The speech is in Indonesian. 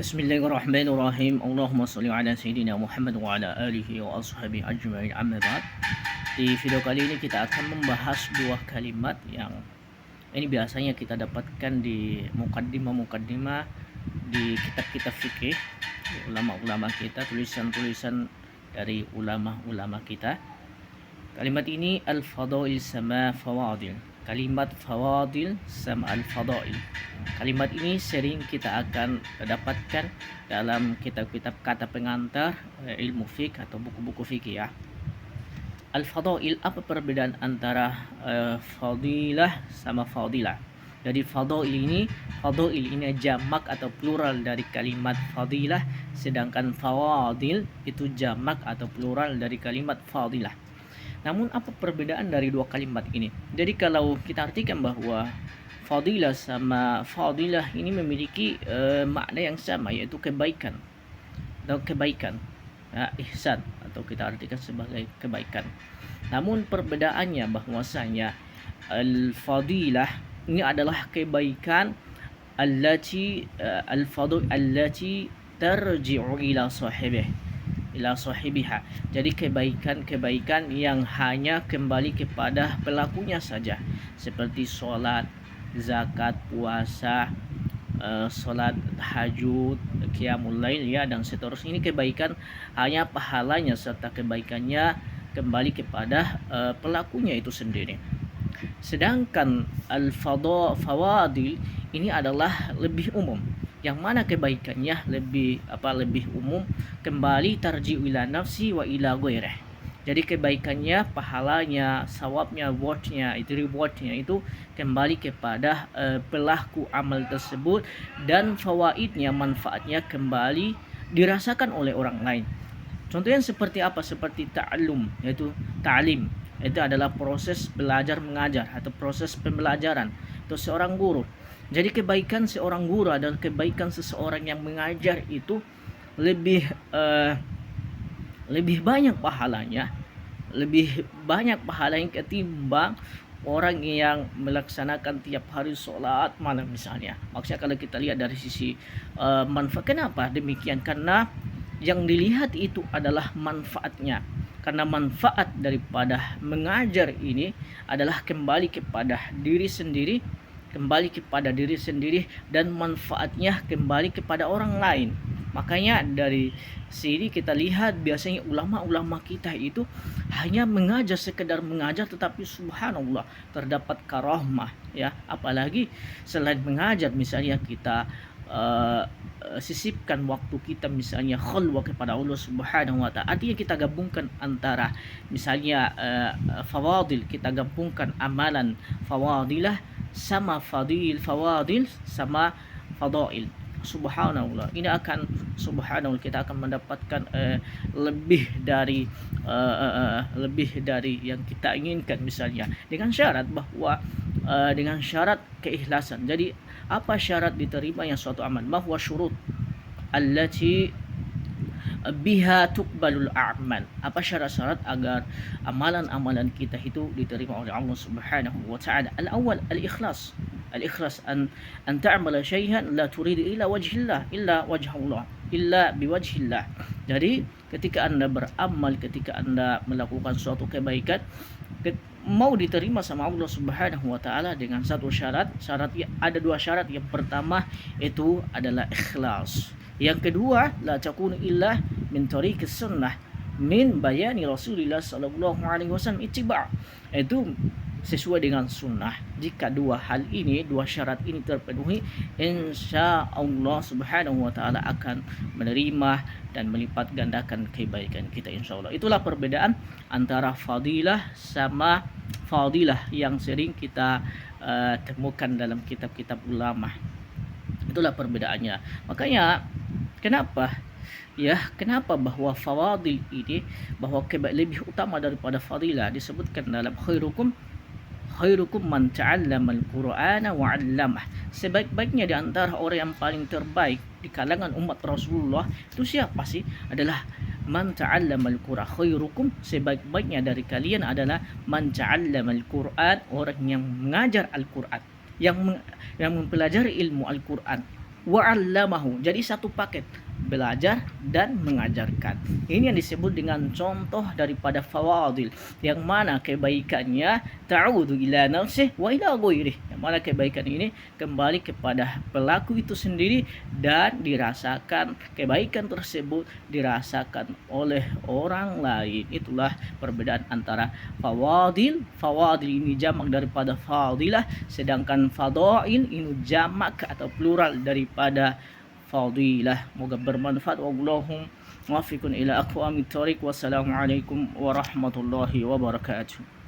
Bismillahirrahmanirrahim. Allahumma sholli ala sayyidina Muhammad wa ala alihi wa ashabihi ajma'in, amma ba'd. Di video kali ini kita akan membahas dua kalimat yang ini biasanya kita dapatkan di mukaddimah di kitab-kitab fikih, ulama-ulama kita, tulisan-tulisan dari ulama-ulama kita. Kalimat ini al-fadail sama fawadil. Kalimat fawadil sama al-fadail. Kalimat ini sering kita akan dapatkan dalam kitab-kitab kata pengantar ilmu fikih atau buku-buku fikih ya. Al-fadail, apa perbedaan antara fadilah sama fadilah? Jadi fadail ini jamak atau plural dari kalimat fadilah, sedangkan fawadil itu jamak atau plural dari kalimat fadilah. Namun apa perbedaan dari dua kalimat ini? Jadi kalau kita artikan bahwa fadilah sama fadilah ini memiliki makna yang sama, yaitu kebaikan atau kebaikan ya, ihsan, atau kita artikan sebagai kebaikan. Namun perbedaannya bahwasanya al-fadilah ini adalah kebaikan allati al-fadl allati tarji'u ila sahibiha. Jadi kebaikan yang hanya kembali kepada pelakunya saja, seperti sholat, zakat, puasa, sholat tahajud, qiyamul lail ya, dan seterusnya. Ini kebaikan hanya pahalanya serta kebaikannya kembali kepada pelakunya itu sendiri. Sedangkan al-fawadil ini adalah lebih umum, yang mana kebaikannya lebih umum, kembali tarji'u ila nafsi wa ila ghairih. Jadi kebaikannya, pahalanya, sawabnya, rewardnya itu kembali kepada pelaku amal tersebut, dan fawaidnya, manfaatnya kembali dirasakan oleh orang lain. Contohnya seperti apa? Seperti ta'allum, yaitu ta'lim. Itu adalah proses belajar mengajar atau proses pembelajaran itu seorang guru. Jadi kebaikan seorang guru adalah kebaikan seseorang yang mengajar itu lebih banyak pahalanya, ketimbang orang yang melaksanakan tiap hari sholat malam misalnya. Maksudnya kalau kita lihat dari sisi manfaat, kenapa demikian? Karena yang dilihat itu adalah manfaatnya. Karena manfaat daripada mengajar ini adalah kembali kepada diri sendiri, dan manfaatnya kembali kepada orang lain. Makanya dari sini kita lihat biasanya ulama-ulama kita itu hanya mengajar, sekedar mengajar, tetapi subhanallah terdapat karahmah ya. Apalagi selain mengajar, misalnya kita sisipkan waktu kita misalnya khalwah kepada Allah Subhanahu wa taala. Artinya kita gabungkan antara misalnya fawadil, kita gabungkan amalan fawadilah sama fawadil sama fadail. Subhanallah, ini akan subhanallah kita akan mendapatkan lebih dari yang kita inginkan, misalnya dengan syarat bahwa dengan syarat keikhlasan. Jadi apa syarat diterimanya suatu amal? Bahwa syurut allati biha tuqbalul a'mal. Apa syarat-syarat agar amalan-amalan kita itu diterima oleh Allah Subhanahu wa taala? Al-awwal al-ikhlas. Al-ikhlas an ta'mala syai'an la turid illa wajhillah, illa wajhallah, illa biwajhillah. Jadi ketika Anda beramal, ketika Anda melakukan suatu kebaikan, mau diterima sama Allah Subhanahu wa taala dengan satu syarat. Ada dua syarat. Yang pertama itu adalah ikhlas. Yang kedua, la takunu illa min tariqis sunnah min bayani Rasulillah sallallahu alaihi wasallam ittiba'. Itu sesuai dengan sunnah. Jika dua syarat ini terpenuhi, insya Allah Subhanahu wa taala akan menerima dan melipat gandakan kebaikan kita, insya Allah. Itulah perbedaan antara fadilah sama fadilah yang sering kita temukan dalam kitab-kitab ulama. Itulah perbedaannya. Makanya kenapa bahwa fawadil ini, bahwa lebih utama daripada fadilah, disebutkan dalam khairukum man ta'allama al-Qur'ana wa 'allamah. Sebaik-baiknya di antara orang yang paling terbaik di kalangan umat Rasulullah itu siapa sih? Adalah man ta'allama al-Qur'an. Khairukum, sebaik-baiknya dari kalian adalah man ta'allama al-Qur'an, orang yang mengajar Al-Qur'an, yang mempelajari ilmu Al-Qur'an. wa'allamahu. Jadi satu paket, belajar dan mengajarkan. Ini yang disebut dengan contoh daripada fawadil, yang mana kebaikannya ta'udu ila nafsih wa ila ghairih, yang mana kebaikan ini kembali kepada pelaku itu sendiri dan dirasakan, kebaikan tersebut dirasakan oleh orang lain. Itulah perbedaan antara fawadil. Fawadil ini jamak daripada fadilah, sedangkan fadail ini jamak atau plural daripada fadilah. Moga bermanfaat. Wallahum muwaffiqun ila aqwamit thoriq. Wassalamualaikum warahmatullahi wabarakatuh.